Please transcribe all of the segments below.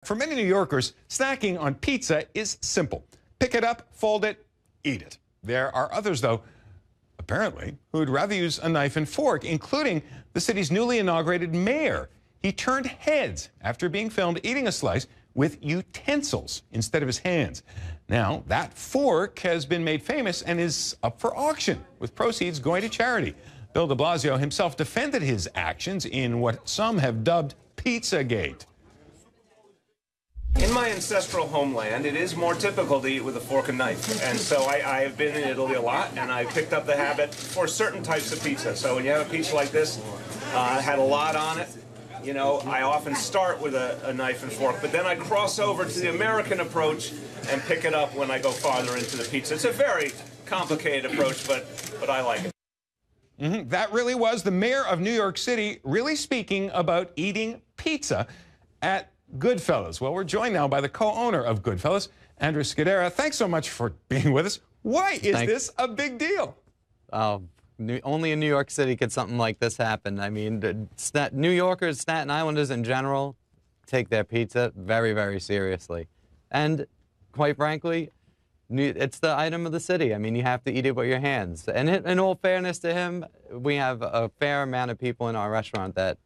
For many New Yorkers, snacking on pizza is simple. Pick it up, fold it, eat it. There are others, though, apparently, who would rather use a knife and fork, including the city's newly inaugurated mayor. He turned heads after being filmed eating a slice with utensils instead of his hands. Now, that fork has been made famous and is up for auction, with proceeds going to charity. Bill de Blasio himself defended his actions in what some have dubbed Pizzagate. In my ancestral homeland, it is more typical to eat with a fork and knife. And so I have been in Italy a lot, and I picked up the habit for certain types of pizza. So when you have a pizza like this, had a lot on it, you know, I often start with a knife and fork, but then I cross over to the American approach and pick it up when I go farther into the pizza. It's a very complicated approach, but I like it. That really was the mayor of New York City really speaking about eating pizza at Goodfellas. Well, we're joined now by the co-owner of Goodfellas, Andrew Scudera. Thanks so much for being with us. Why is this a big deal? Only in New York City could something like this happen. I mean, New Yorkers, Staten Islanders in general, take their pizza very, very seriously. And quite frankly, it's the item of the city. I mean, you have to eat it with your hands. And in all fairness to him, we have a fair amount of people in our restaurant that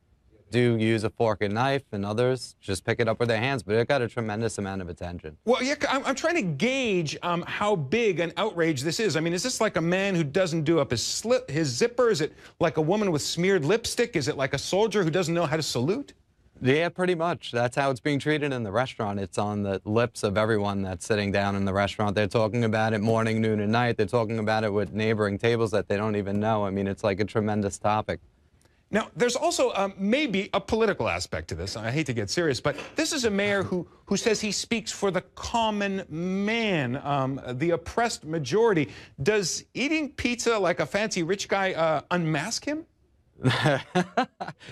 do use a fork and knife, and others just pick it up with their hands, but it got a tremendous amount of attention. Well, yeah, I'm trying to gauge how big an outrage this is. I mean, is this like a man who doesn't do up his zipper? Is it like a woman with smeared lipstick? Is it like a soldier who doesn't know how to salute? Yeah, pretty much. That's how it's being treated in the restaurant. It's on the lips of everyone that's sitting down in the restaurant. They're talking about it morning, noon, and night. They're talking about it with neighboring tables that they don't even know. I mean, it's like a tremendous topic. Now, there's also maybe a political aspect to this. I hate to get serious, but this is a mayor who says he speaks for the common man, the oppressed majority. Does eating pizza like a fancy rich guy unmask him?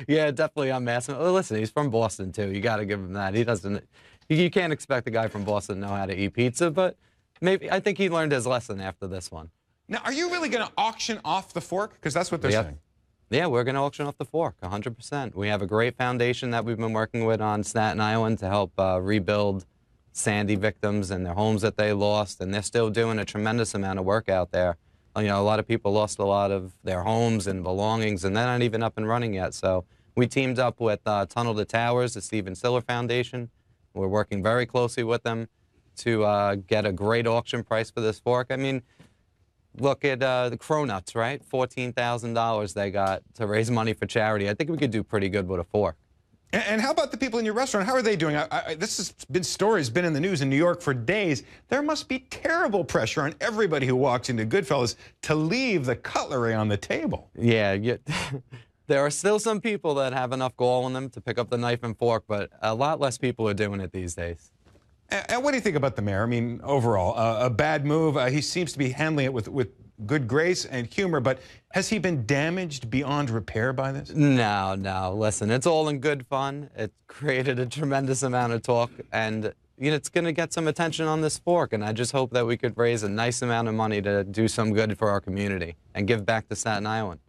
Yeah, definitely unmask him. Listen, he's from Boston, too. You got to give him that. He doesn't. You can't expect a guy from Boston to know how to eat pizza, but maybe I think he learned his lesson after this one. Now, are you really going to auction off the fork? Because that's what they're saying. Yeah, we're going to auction off the fork, 100%. We have a great foundation that we've been working with on Staten Island to help rebuild Sandy victims and their homes that they lost, and they're still doing a tremendous amount of work out there. You know, a lot of people lost a lot of their homes and belongings, and they're not even up and running yet. So we teamed up with Tunnel to Towers, the Stephen Stiller Foundation. We're working very closely with them to get a great auction price for this fork. I mean, look at the Cronuts, right? $14,000 they got to raise money for charity. I think we could do pretty good with a fork. And how about the people in your restaurant? How are they doing? This has been stories, been in the news in New York for days. There must be terrible pressure on everybody who walks into Goodfellas to leave the cutlery on the table. Yeah, there are still some people that have enough gall in them to pick up the knife and fork, but a lot less people are doing it these days. And what do you think about the mayor? I mean, overall, a bad move. He seems to be handling it with good grace and humor, but has he been damaged beyond repair by this? No, no. Listen, it's all in good fun. It created a tremendous amount of talk, and you know, it's going to get some attention on this fork, and I just hope that we could raise a nice amount of money to do some good for our community and give back to Staten Island.